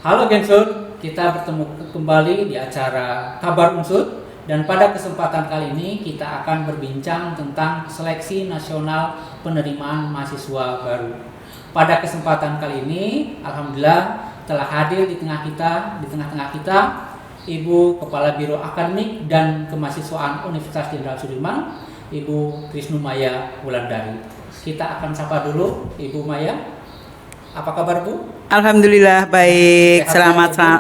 Halo Gensur, kita bertemu kembali di acara Kabar Unsur dan pada kesempatan kali ini kita akan berbincang tentang seleksi nasional penerimaan mahasiswa baru. Pada kesempatan kali ini, alhamdulillah telah hadir di tengah-tengah kita Ibu Kepala Biro Akademik dan Kemahasiswaan Universitas Jenderal Sudirman, Ibu Krisnu Maya Wulandari. Kita akan sapa dulu Ibu Maya. Apa kabar Bu? Alhamdulillah baik.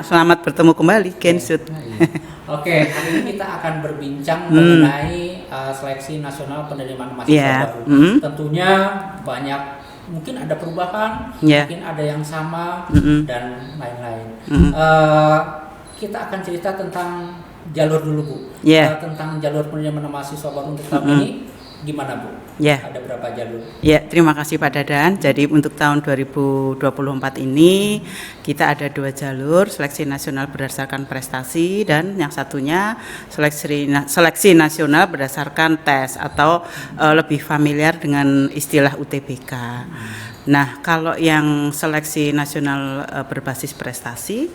Selamat bertemu kembali, Gensut. Oke, hari ini kita akan berbincang mengenai seleksi nasional penerimaan mahasiswa baru. Tentunya banyak, mungkin ada perubahan, mungkin ada yang sama dan lain-lain. Kita akan cerita tentang jalur dulu Bu. Tentang jalur penerimaan mahasiswa baru untuk tahun ini. Gimana Bu? Ada berapa jalur? Terima kasih Pak Dadan. Jadi untuk tahun 2024 ini kita ada 2 jalur, seleksi nasional berdasarkan prestasi dan yang satunya seleksi nasional berdasarkan tes atau lebih familiar dengan istilah UTBK. Nah, kalau yang seleksi nasional berbasis prestasi,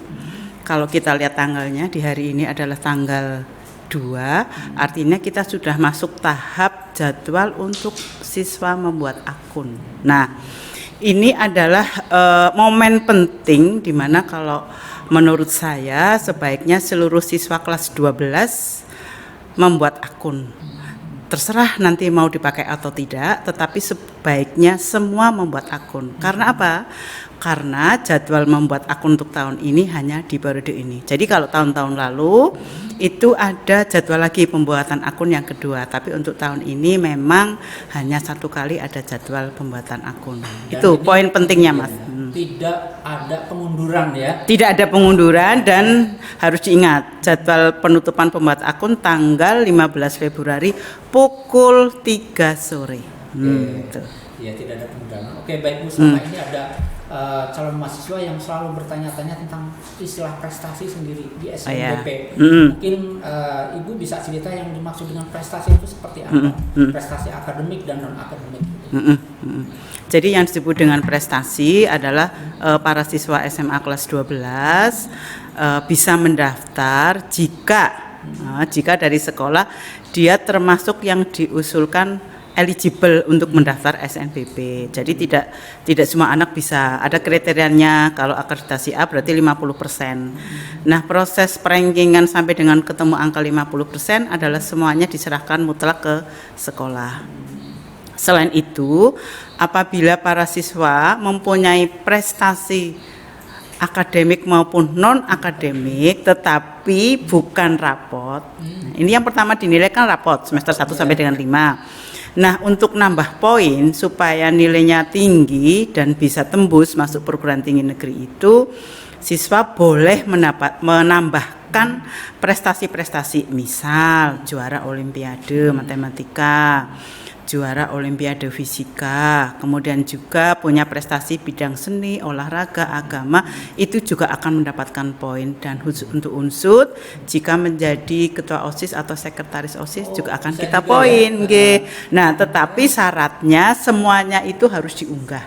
kalau kita lihat tanggalnya di hari ini adalah tanggal 2, artinya kita sudah masuk tahap jadwal untuk siswa membuat akun. Nah, ini adalah momen penting di mana kalau menurut saya sebaiknya seluruh siswa kelas 12 membuat akun. Terserah nanti mau dipakai atau tidak, tetapi sebaiknya semua membuat akun. Karena apa? Karena jadwal membuat akun untuk tahun ini hanya di periode ini. Jadi kalau tahun-tahun lalu itu ada jadwal lagi pembuatan akun yang kedua, tapi untuk tahun ini memang hanya 1 kali ada jadwal pembuatan akun. Dan itu poin pentingnya Mas. Tidak ada pengunduran ya? Tidak ada pengunduran dan harus diingat jadwal penutupan pembuat akun tanggal 15 Februari pukul 3 sore. Ya, tidak ada pengunduran. Oke, baik Bu, sama ini ada calon mahasiswa yang selalu bertanya-tanya tentang istilah prestasi sendiri di SNBP. Mungkin Ibu bisa cerita yang dimaksud dengan prestasi itu seperti apa? Prestasi akademik dan non-akademik. Jadi yang disebut dengan prestasi adalah para siswa SMA kelas 12 bisa mendaftar jika dari sekolah dia termasuk yang diusulkan eligible untuk mendaftar SNBP. Jadi tidak semua anak bisa. Ada kriterianya, kalau akreditasi A berarti 50%. Nah, proses perankingan sampai dengan ketemu angka 50% adalah semuanya diserahkan mutlak ke sekolah. Selain itu, apabila para siswa mempunyai prestasi akademik maupun non-akademik tetapi bukan rapot. Ini yang pertama dinilai kan rapot semester 1 sampai dengan 5. Nah, untuk nambah poin supaya nilainya tinggi dan bisa tembus masuk perguruan tinggi negeri itu, siswa boleh menambahkan prestasi-prestasi, misal juara olimpiade matematika, juara olimpiade fisika, kemudian juga punya prestasi bidang seni, olahraga, agama, itu juga akan mendapatkan poin. Dan untuk unsur jika menjadi ketua OSIS atau sekretaris OSIS juga akan kita poin. Nah, tetapi syaratnya semuanya itu harus diunggah.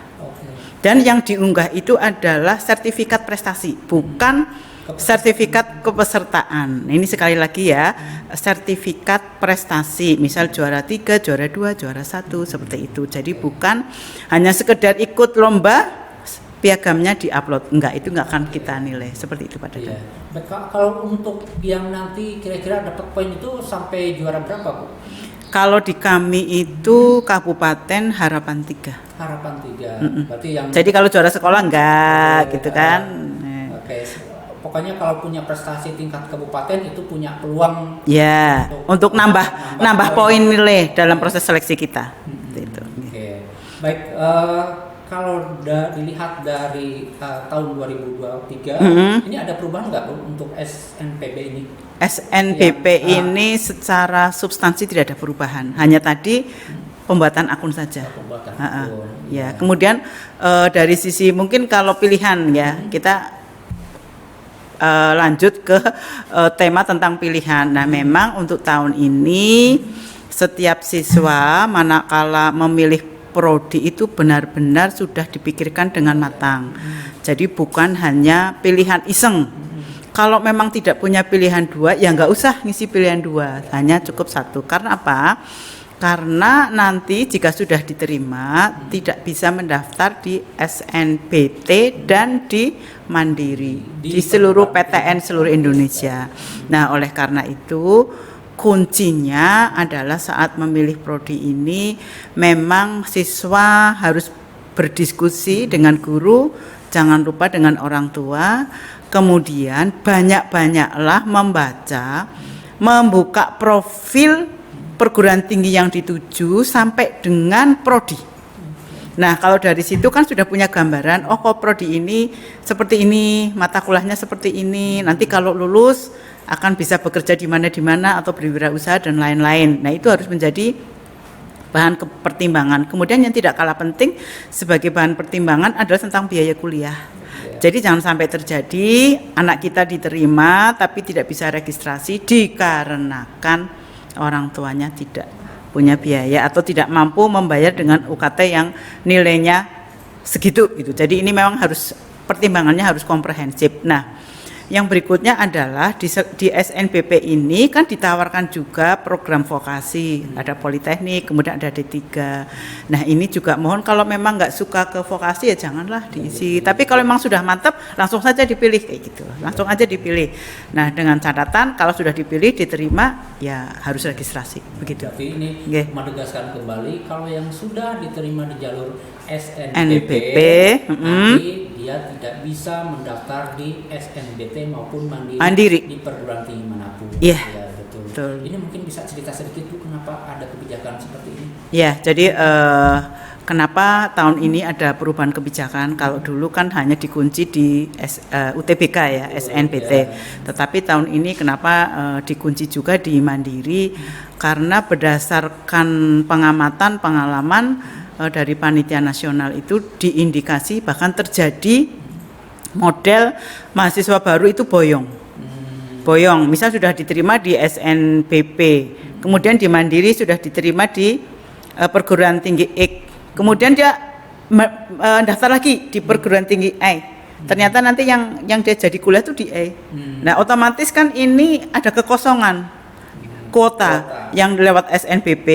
Dan yang diunggah itu adalah sertifikat prestasi, bukan sertifikat kepesertaan. Ini sekali lagi ya, sertifikat prestasi, misal juara 3, juara 2, juara 1, seperti itu. Jadi bukan hanya sekedar ikut lomba, piagamnya diupload. Enggak, itu enggak akan kita nilai. Seperti itu Pak Dadan. Kalau untuk yang nanti kira-kira dapat poin itu sampai juara berapa Bu? Kalau di kami itu Kabupaten Harapan 3. Harapan 3. Berarti yang jadi kalau juara sekolah enggak gitu kan. Pokoknya kalau punya prestasi tingkat kabupaten itu punya peluang untuk nambah poin nilai dalam proses seleksi kita. Itu. Baik, kalau dilihat dari tahun 2023 ini ada perubahan nggak Bu untuk SNPB ini? SNBP ini secara substansi tidak ada perubahan, hanya tadi pembuatan akun saja. Kemudian dari sisi mungkin kalau pilihan kita lanjut ke tema tentang pilihan. Nah, memang untuk tahun ini setiap siswa manakala memilih prodi itu benar-benar sudah dipikirkan dengan matang. Jadi bukan hanya pilihan iseng. Kalau memang tidak punya pilihan 2, ya nggak usah ngisi pilihan 2, hanya cukup 1. Karena apa? Karena nanti jika sudah diterima tidak bisa mendaftar di SNBT dan di Mandiri di seluruh PTN seluruh Indonesia. Nah, oleh karena itu kuncinya adalah saat memilih prodi ini memang siswa harus berdiskusi dengan guru, jangan lupa dengan orang tua. Kemudian banyak-banyaklah membuka profil perguruan tinggi yang dituju sampai dengan prodi. Nah, kalau dari situ kan sudah punya gambaran, oh kok prodi ini seperti ini, mata kuliahnya seperti ini, nanti kalau lulus akan bisa bekerja di mana atau berwirausaha dan lain-lain. Nah, itu harus menjadi bahan pertimbangan. Kemudian yang tidak kalah penting sebagai bahan pertimbangan adalah tentang biaya kuliah. Jadi jangan sampai terjadi anak kita diterima tapi tidak bisa registrasi dikarenakan orang tuanya tidak punya biaya atau tidak mampu membayar dengan UKT yang nilainya segitu gitu. Jadi ini memang harus pertimbangannya harus komprehensif. Nah, yang berikutnya adalah di SNBP ini kan ditawarkan juga program vokasi, ada politeknik, kemudian ada D3. Nah, ini juga mohon kalau memang nggak suka ke vokasi ya janganlah diisi. Tapi kalau memang sudah mantap, langsung saja dipilih kayak gitu. Langsung aja dipilih. Nah, dengan catatan kalau sudah dipilih diterima ya harus registrasi begitu. Tapi ini menegaskan kembali kalau yang sudah diterima di jalur SNBP, nanti dia tidak bisa mendaftar di SNBT maupun mandiri di perguruan tinggi manapun. Iya. Ya, betul. Ini mungkin bisa cerita sedikit Bu, kenapa ada kebijakan seperti ini? Ya, jadi kenapa tahun ini ada perubahan kebijakan? Kalau dulu kan hanya dikunci di UTBK ya, SNBT. Tetapi tahun ini kenapa dikunci juga di mandiri? Karena berdasarkan pengamatan pengalaman dari panitia nasional itu diindikasi bahkan terjadi model mahasiswa baru itu boyong, misal sudah diterima di SNBP, kemudian di mandiri sudah diterima di perguruan tinggi X, kemudian dia daftar lagi di perguruan tinggi A, ternyata nanti yang dia jadi kuliah itu di A. Nah, otomatis kan ini ada kekosongan kuota yang lewat SNBP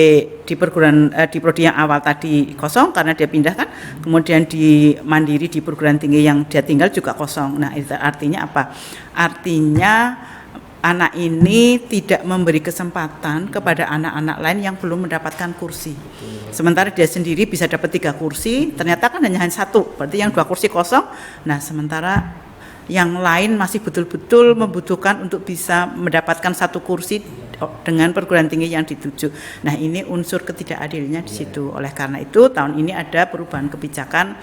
di perguruan di prodi yang awal tadi kosong karena dia pindah kan, kemudian di mandiri di perguruan tinggi yang dia tinggal juga kosong. Nah, itu artinya apa? Artinya anak ini tidak memberi kesempatan kepada anak-anak lain yang belum mendapatkan kursi. Sementara dia sendiri bisa dapat 3 kursi, ternyata kan hanya 1, berarti yang 2 kursi kosong. Nah, sementara yang lain masih betul-betul membutuhkan untuk bisa mendapatkan 1 kursi dengan perguruan tinggi yang dituju. Nah, ini unsur ketidakadilannya di situ. Oleh karena itu tahun ini ada perubahan kebijakan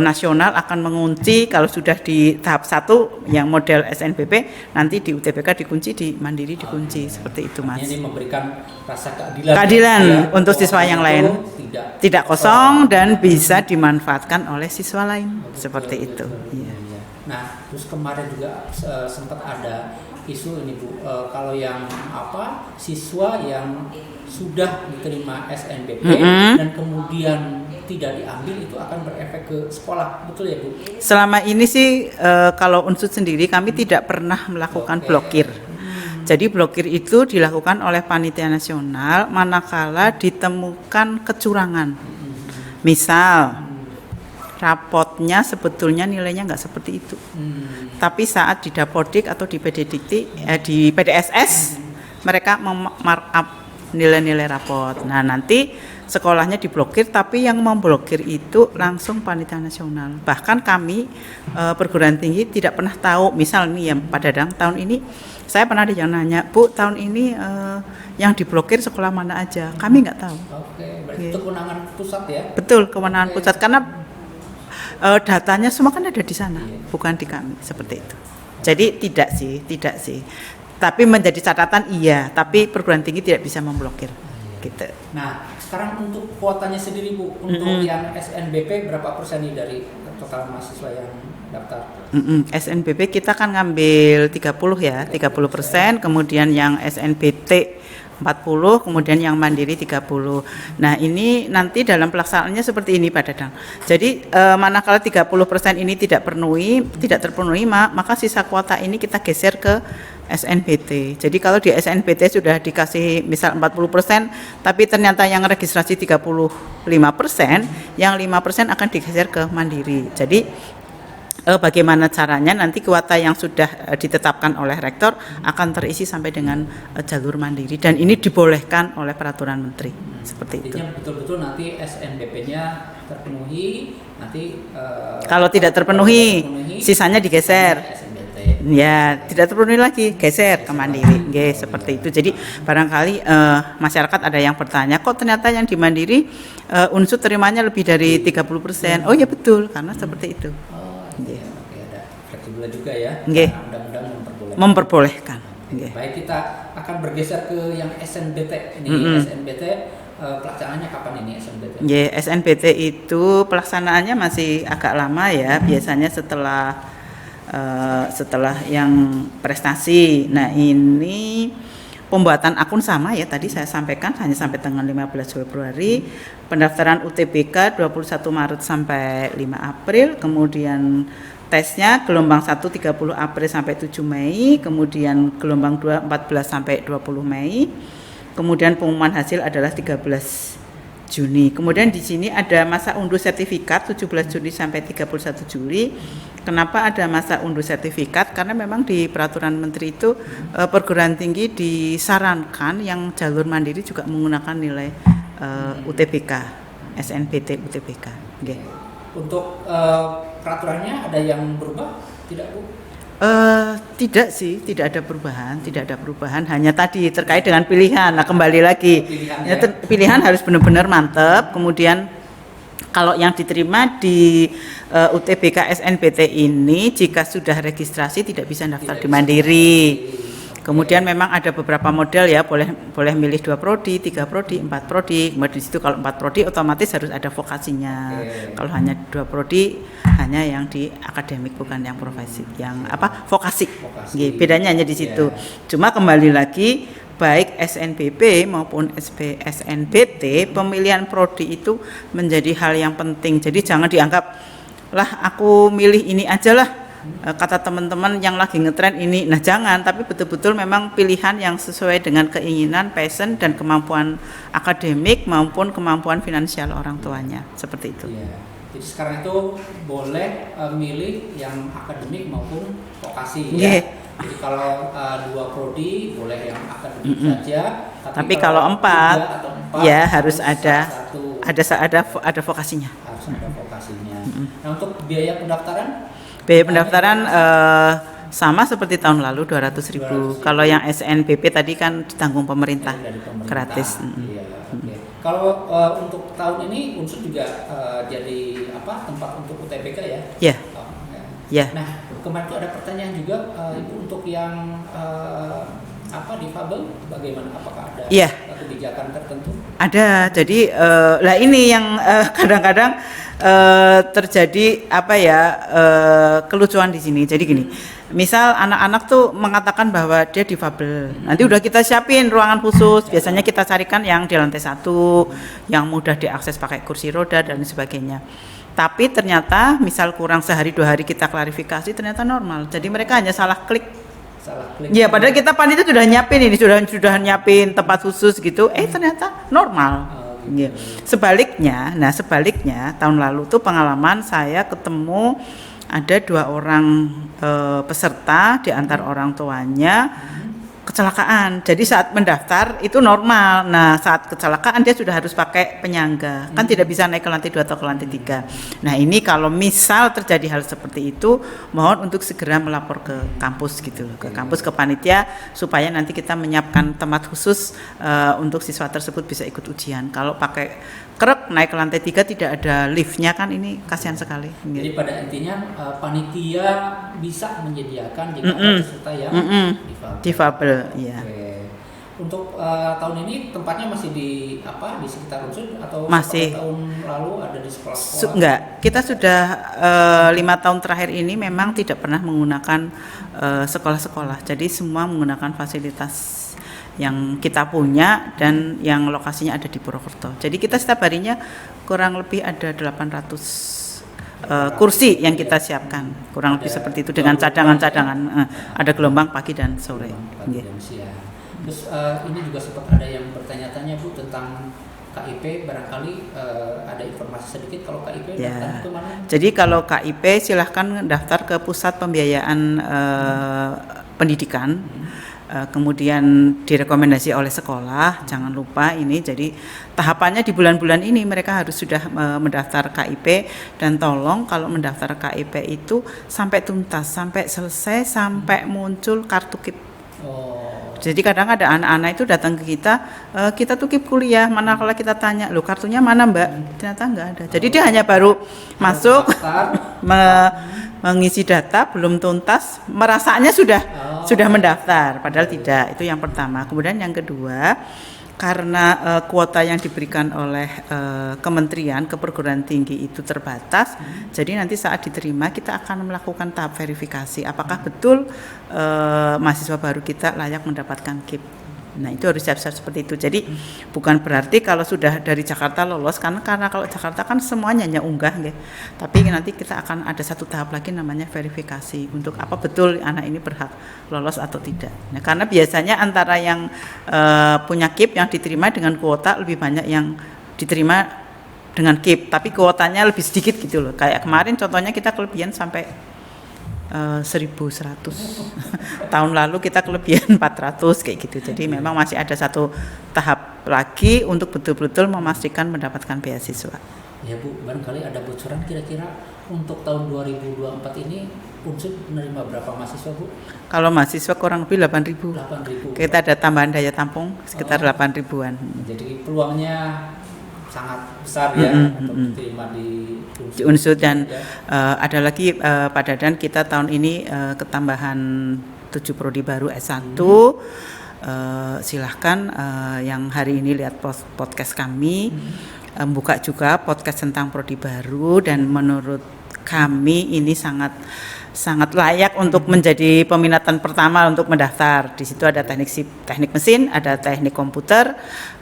nasional akan mengunci kalau sudah di tahap 1 yang model SNBP, nanti di UTBK dikunci, di mandiri dikunci, seperti itu Mas. Ini memberikan rasa keadilan ya, untuk siswa yang lain tidak kosong dan bisa dimanfaatkan oleh siswa lain, seperti itu. Iya. Nah, terus kemarin juga sempat ada isu ini Bu, kalau yang siswa yang sudah diterima SNBP dan kemudian tidak diambil itu akan berefek ke sekolah, betul ya Bu? Selama ini sih kalau unsur sendiri kami tidak pernah melakukan blokir. Jadi blokir itu dilakukan oleh panitia nasional manakala ditemukan kecurangan. Misal rapotnya sebetulnya nilainya nggak seperti itu, tapi saat di Dapodik atau di di PDSS mereka markup nilai-nilai rapot. Nah, nanti sekolahnya diblokir, tapi yang memblokir itu langsung panitia nasional. Bahkan kami perguruan tinggi tidak pernah tahu, misal nih ya Pak Dadang, tahun ini saya pernah ada yang nanya, Bu, tahun ini yang diblokir sekolah mana aja? Kami nggak tahu. Oke, berarti itu kewenangan pusat ya? Betul, kewenangan pusat, karena datanya semua kan ada di sana, bukan di kami, seperti itu. Jadi tidak sih. Tapi menjadi catatan iya, tapi perguruan tinggi tidak bisa memblokir. Gitu. Nah, sekarang untuk kuotanya sendiri Bu, untuk yang SNBP berapa persen nih dari total mahasiswa yang daftar? SNBP kita kan ngambil 30%, kemudian yang SNBT 40, kemudian yang mandiri 30. Nah, ini nanti dalam pelaksanaannya seperti ini Pak Dadang. Jadi manakala 30% ini tidak terpenuhi, maka sisa kuota ini kita geser ke SNBT. Jadi kalau di SNBT sudah dikasih misal 40%, tapi ternyata yang registrasi 35%, yang 5% akan digeser ke mandiri. Jadi bagaimana caranya nanti kuota yang sudah ditetapkan oleh rektor akan terisi sampai dengan jalur mandiri, dan ini dibolehkan oleh peraturan menteri seperti itu. Artinya betul-betul nanti SNBP-nya terpenuhi, nanti kalau tidak terpenuhi sisanya digeser. Ya, tidak terpenuhi lagi, geser ke mandiri. Seperti itu. Jadi barangkali masyarakat ada yang bertanya, kok ternyata yang di mandiri unsur terimanya lebih dari 30%. Oh ya betul, karena seperti itu. Oke, ada fleksibel juga ya. Undang-undang memperbolehkan. Baik, kita akan bergeser ke yang SNBT. Ini SNBT pelaksanaannya kapan ini SNBT? SNBT itu pelaksanaannya masih agak lama ya. Biasanya setelah yang prestasi. Nah, ini pembuatan akun sama ya, tadi saya sampaikan hanya sampai tanggal 15 Februari, pendaftaran UTBK 21 Maret sampai 5 April, kemudian tesnya gelombang 1 30 April sampai 7 Mei, kemudian gelombang 2 14 sampai 20 Mei, kemudian pengumuman hasil adalah 13 Juni. Kemudian di sini ada masa unduh sertifikat 17 Juli sampai 31 Juli. Kenapa ada masa unduh sertifikat? Karena memang di peraturan menteri itu perguruan tinggi disarankan yang jalur mandiri juga menggunakan nilai UTBK, SNBT UTBK. Untuk peraturannya ada yang berubah tidak, Bu? Tidak sih, tidak ada perubahan. Hanya tadi terkait dengan pilihan. Nah, kembali lagi, pilihan harus benar-benar mantap. Kemudian kalau yang diterima di UTBK SNBT ini, jika sudah registrasi tidak bisa daftar di mandiri. Kemudian memang ada beberapa model ya, boleh milih 2 prodi, 3 prodi, 4 prodi. Kemudian di situ kalau 4 prodi otomatis harus ada vokasinya. Kalau hanya 2 prodi hanya yang di akademik, bukan yang profesi, yang vokasi. Bedanya hanya di situ. Cuma kembali lagi, baik SNBP maupun SNBT, pemilihan prodi itu menjadi hal yang penting. Jadi jangan dianggap lah aku milih ini aja lah, kata teman-teman yang lagi ngetren ini. Nah jangan, tapi betul-betul memang pilihan yang sesuai dengan keinginan, passion, dan kemampuan akademik maupun kemampuan finansial orang tuanya, seperti itu. Jadi sekarang itu boleh milih yang akademik maupun vokasi ya. Jadi kalau 2 prodi boleh yang akademik saja, tapi kalau 4 ya harus ada vokasinya. Harus ada vokasinya. Nah, untuk biaya pendaftaran? Biaya pendaftaran sama seperti tahun lalu 200.000. Kalau yang SNBP tadi kan ditanggung pemerintah, gratis. Kalau untuk tahun ini Unsur juga jadi tempat untuk UTBK ya? Iya. Nah, kemarin itu ada pertanyaan juga, Ibu, untuk yang difabel bagaimana? Apakah ada kebijakan tertentu? Ada. Jadi ini yang kadang-kadang terjadi kelucuan di sini. Jadi gini, misal anak-anak tuh mengatakan bahwa dia difabel, nanti udah kita siapin ruangan khusus, biasanya kita carikan yang di lantai 1 yang mudah diakses pakai kursi roda dan sebagainya. Tapi ternyata misal kurang sehari 2 hari kita klarifikasi, ternyata normal. Jadi mereka hanya salah klik. Ya, padahal kita panitia sudah nyiapin ini, sudah nyiapin tempat khusus gitu. Ternyata normal. Sebaliknya tahun lalu tuh pengalaman saya ketemu ada 2 orang peserta di antara orang tuanya kecelakaan. Jadi saat mendaftar itu normal. Nah, saat kecelakaan dia sudah harus pakai penyangga. Kan tidak bisa naik ke lantai 2 atau ke lantai 3. Nah, ini kalau misal terjadi hal seperti itu, mohon untuk segera melapor ke kampus gitu loh, ke kampus, ke panitia, supaya nanti kita menyiapkan tempat khusus untuk siswa tersebut bisa ikut ujian. Kalau pakai krek naik ke lantai 3 tidak ada liftnya, kan ini kasihan sekali. Jadi pada intinya panitia bisa menyediakan jika ada peserta yang difabel. Iya. Untuk tahun ini tempatnya masih di sekitar Unsur atau masih tahun lalu ada di sekolah-sekolah? Enggak, kita sudah 5 tahun terakhir ini memang tidak pernah menggunakan sekolah-sekolah. Jadi semua menggunakan fasilitas yang kita punya dan yang lokasinya ada di Purwokerto. Jadi kita setiap harinya kurang lebih ada 800 kursi yang kita siapkan, kurang lebih seperti itu dengan cadangan-cadangan. Ada gelombang pagi dan sore. Pagi dan siang. Terus ini juga sempat ada yang bertanya-tanya Bu tentang KIP, barangkali ada informasi sedikit kalau KIP daftar kemana? Jadi kalau KIP silahkan daftar ke Pusat Pembiayaan Pendidikan. Kemudian direkomendasi oleh sekolah, jangan lupa ini. Jadi tahapannya di bulan-bulan ini mereka harus sudah mendaftar KIP, dan tolong kalau mendaftar KIP itu sampai tuntas, sampai selesai, sampai muncul kartu KIP. Jadi kadang ada anak-anak itu datang ke kita tuh KIP kuliah, mana kalau kita tanya, loh kartunya mana Mbak? Ternyata nggak ada. Jadi dia hanya baru masuk, mengisi data, belum tuntas, merasanya sudah mendaftar, padahal tidak. Itu yang pertama. Kemudian yang kedua, karena kuota yang diberikan oleh Kementerian Keperguruan Tinggi itu terbatas, jadi nanti saat diterima kita akan melakukan tahap verifikasi apakah betul mahasiswa baru kita layak mendapatkan KIP. Nah itu harus siap-siap seperti itu. Jadi bukan berarti kalau sudah dari Jakarta lolos, karena kalau Jakarta kan semuanya hanya unggah, ya. Tapi nanti kita akan ada satu tahap lagi namanya verifikasi untuk apa betul anak ini berhak lolos atau tidak. Nah, karena biasanya antara yang punya KIP yang diterima dengan kuota lebih banyak yang diterima dengan KIP, tapi kuotanya lebih sedikit gitu loh. Kayak kemarin contohnya kita kelebihan sampai 1.100. Tahun lalu kita kelebihan 400 kayak gitu. Jadi memang masih ada satu tahap lagi untuk betul-betul memastikan mendapatkan beasiswa. Ya Bu, barangkali ada bocoran kira-kira untuk tahun 2024 ini Unsur menerima berapa mahasiswa Bu? Kalau mahasiswa kurang lebih 8.000. Kita ada tambahan daya tampung sekitar 8.000-an. Jadi peluangnya sangat besar ya untuk diterima di Unsur dan ya. Ada lagi Pak Dadan, kita tahun ini ketambahan 7 prodi baru S1. Silahkan yang hari ini lihat podcast kami, buka juga podcast tentang prodi baru, dan menurut kami ini sangat layak untuk menjadi peminatan pertama untuk mendaftar. Di situ ada teknik mesin, ada teknik komputer,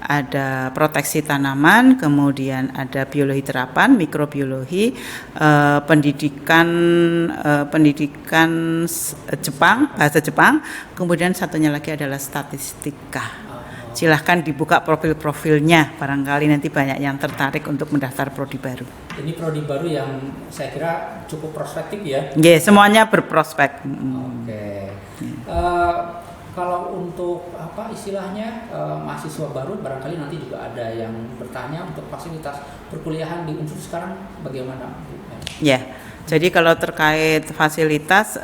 ada proteksi tanaman, kemudian ada biologi terapan, mikrobiologi, pendidikan Jepang, bahasa Jepang, kemudian satunya lagi adalah statistika. Silahkan dibuka profil-profilnya, barangkali nanti banyak yang tertarik untuk mendaftar prodi baru. Ini prodi baru yang saya kira cukup prospektif ya? Iya, semuanya berprospek. Oke. Kalau untuk apa istilahnya mahasiswa baru, barangkali nanti juga ada yang bertanya untuk fasilitas perkuliahan di Unsur sekarang bagaimana? Ya, jadi kalau terkait fasilitas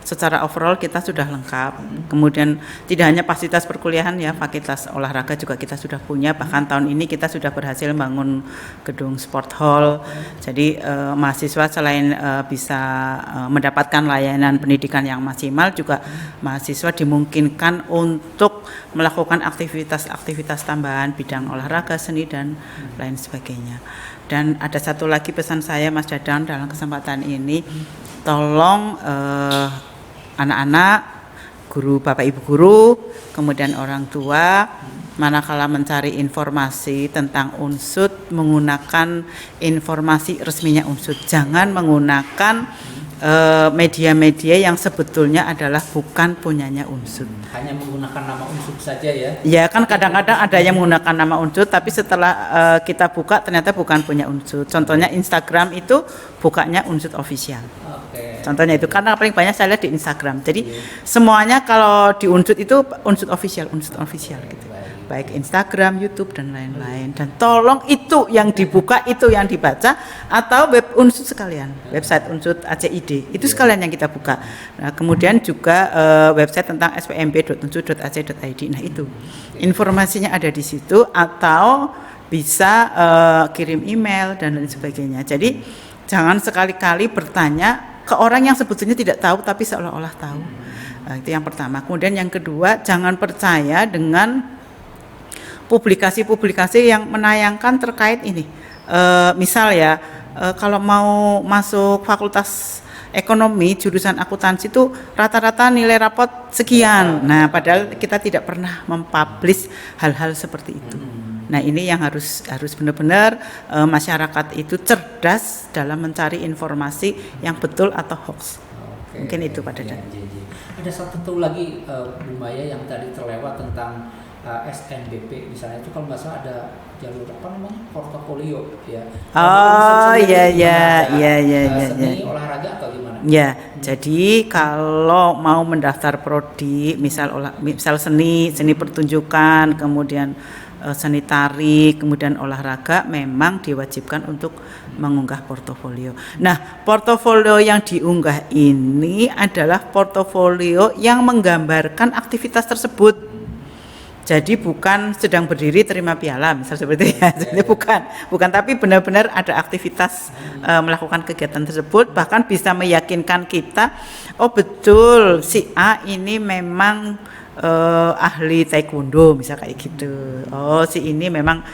secara overall kita sudah lengkap. Kemudian tidak hanya fasilitas perkuliahan ya, fasilitas olahraga juga kita sudah punya. Bahkan tahun ini kita sudah berhasil bangun gedung sport hall. Jadi mahasiswa selain bisa mendapatkan layanan pendidikan yang maksimal, juga mahasiswa dimungkinkan untuk melakukan aktivitas-aktivitas tambahan bidang olahraga, seni dan lain sebagainya. Dan ada satu lagi pesan saya Mas Dadan dalam kesempatan ini, tolong anak-anak, guru, Bapak Ibu guru, kemudian orang tua, manakala mencari informasi tentang Unsur, menggunakan informasi resminya Unsur. Jangan menggunakan media-media yang sebetulnya adalah bukan punyanya Unsur. Hanya menggunakan nama Unsur saja ya? Ya kan kadang-kadang ada yang menggunakan nama Unsur, tapi setelah kita buka ternyata bukan punya Unsur. Contohnya Instagram itu bukanya Unsur official. Contohnya itu, karena paling banyak saya lihat di Instagram. Jadi semuanya kalau di Unsur itu Unsur official gitu. Baik Instagram, YouTube dan lain-lain. Dan tolong itu yang dibuka, itu yang dibaca, atau web Unsur sekalian, website Unsur ACID itu sekalian yang kita buka. Nah, kemudian juga website tentang spmb.unsur.ac.id. Nah itu informasinya ada di situ, atau bisa kirim email dan lain sebagainya. Jadi jangan sekali-kali bertanya ke orang yang sebetulnya tidak tahu tapi seolah-olah tahu. Nah, itu yang pertama. Kemudian yang kedua, jangan percaya dengan publikasi-publikasi yang menayangkan terkait ini. Misal ya, kalau mau masuk fakultas ekonomi jurusan akuntansi itu rata-rata nilai rapot sekian. Nah, padahal kita tidak pernah mempublish hal-hal seperti itu. Nah, ini yang harus benar-benar masyarakat itu cerdas dalam mencari informasi yang betul atau hoax. Mungkin itu Pak Dadan. Ada satu lagi Bu Maya yang tadi terlewat tentang SNBP misalnya, itu kalau nggak salah ada jalur apa namanya portofolio ya. Oh iya. Seni olahraga atau gimana? Ya, jadi kalau mau mendaftar prodi, misal seni pertunjukan, kemudian seni tari, kemudian olahraga, memang diwajibkan untuk mengunggah portofolio. Nah, portofolio yang diunggah ini adalah portofolio yang menggambarkan aktivitas tersebut. Jadi bukan sedang berdiri terima piala, misal seperti itu ya. Jadi bukan, tapi benar-benar ada aktivitas melakukan kegiatan tersebut, bahkan bisa meyakinkan kita, oh betul si A ini memang ahli taekwondo, misal kayak gitu. Oh si ini memang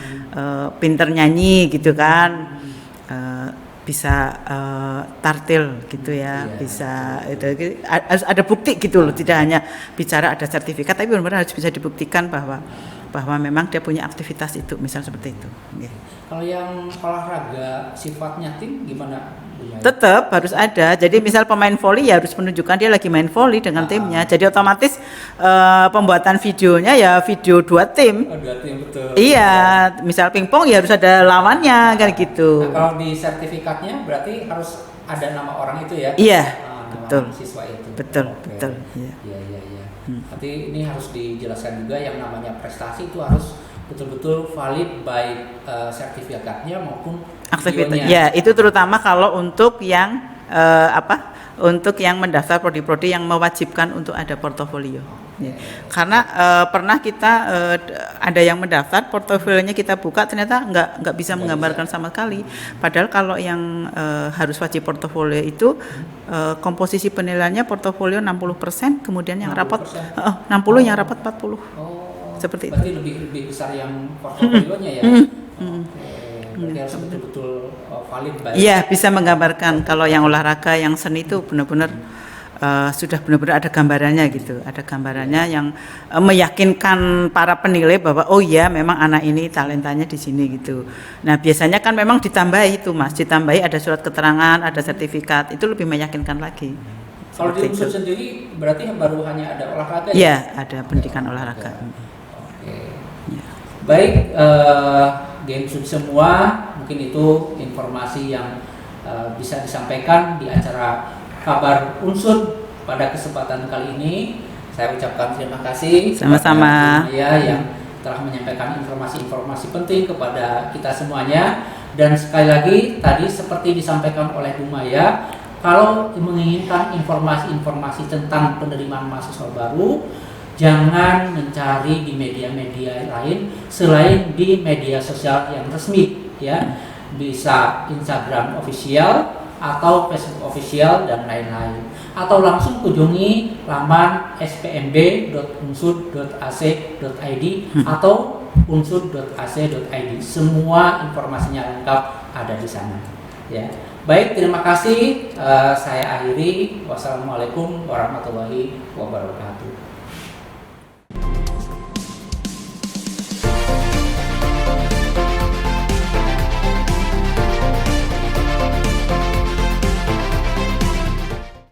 pinter nyanyi gitu kan, bisa tartil gitu ya, bisa itu harus ada bukti gitu loh, tidak hanya bicara ada sertifikat, tapi benar-benar harus bisa dibuktikan bahwa memang dia punya aktivitas itu, misal seperti itu. Kalau yang olahraga sifatnya tim gimana? Tetap harus ada. Jadi misal pemain voli ya harus menunjukkan dia lagi main voli dengan timnya. Jadi otomatis pembuatan videonya ya video 2 tim. Oh, 2 tim betul. Iya, misal pingpong ya harus ada lawannya kan gitu. Nah, kalau di sertifikatnya berarti harus ada nama orang itu ya? Iya, betul. Siswa itu. Betul. Iya. Tapi ini harus dijelaskan juga yang namanya prestasi itu harus betul-betul valid baik sertifikatnya maupun aktivitas. Ya, itu terutama kalau untuk yang untuk yang mendaftar prodi-prodi yang mewajibkan untuk ada portofolio. Ya. Karena pernah kita ada yang mendaftar, portofolionya kita buka ternyata nggak bisa menggambarkan sama sekali. Padahal kalau yang harus wajib portofolio itu komposisi penilaiannya portofolio 60%, kemudian yang 60%. Rapot 60, yang rapat 40. Seperti berarti itu. Lebih besar yang portofolionya ya. Berarti harus betul-betul valid baik. Iya, bisa menggambarkan. Kalau yang olahraga, yang seni itu benar-benar sudah benar-benar ada gambarannya gitu. Ada gambarannya yang meyakinkan para penilai bahwa oh iya memang anak ini talentanya di sini gitu. Nah, biasanya kan memang ditambahi itu Mas, ditambahi ada surat keterangan, ada sertifikat. Itu lebih meyakinkan lagi. Kalau di unsur sendiri berarti baru hanya ada olahraga ya? Iya, ada pendidikan olahraga. Baik, Game semua, mungkin itu informasi yang bisa disampaikan di acara Kabar Unsur pada kesempatan kali ini. Saya ucapkan terima kasih sama-sama yang telah menyampaikan informasi-informasi penting kepada kita semuanya. Dan sekali lagi tadi seperti disampaikan oleh Bu Maya, kalau menginginkan informasi-informasi tentang penerimaan mahasiswa baru, jangan mencari di media-media lain selain di media sosial yang resmi ya, bisa Instagram official atau Facebook official dan lain-lain, atau langsung kunjungi laman spmb.unsur.ac.id atau unsur.ac.id. Semua informasinya lengkap ada di sana ya. Baik, terima kasih. Saya akhiri. Wassalamualaikum warahmatullahi wabarakatuh.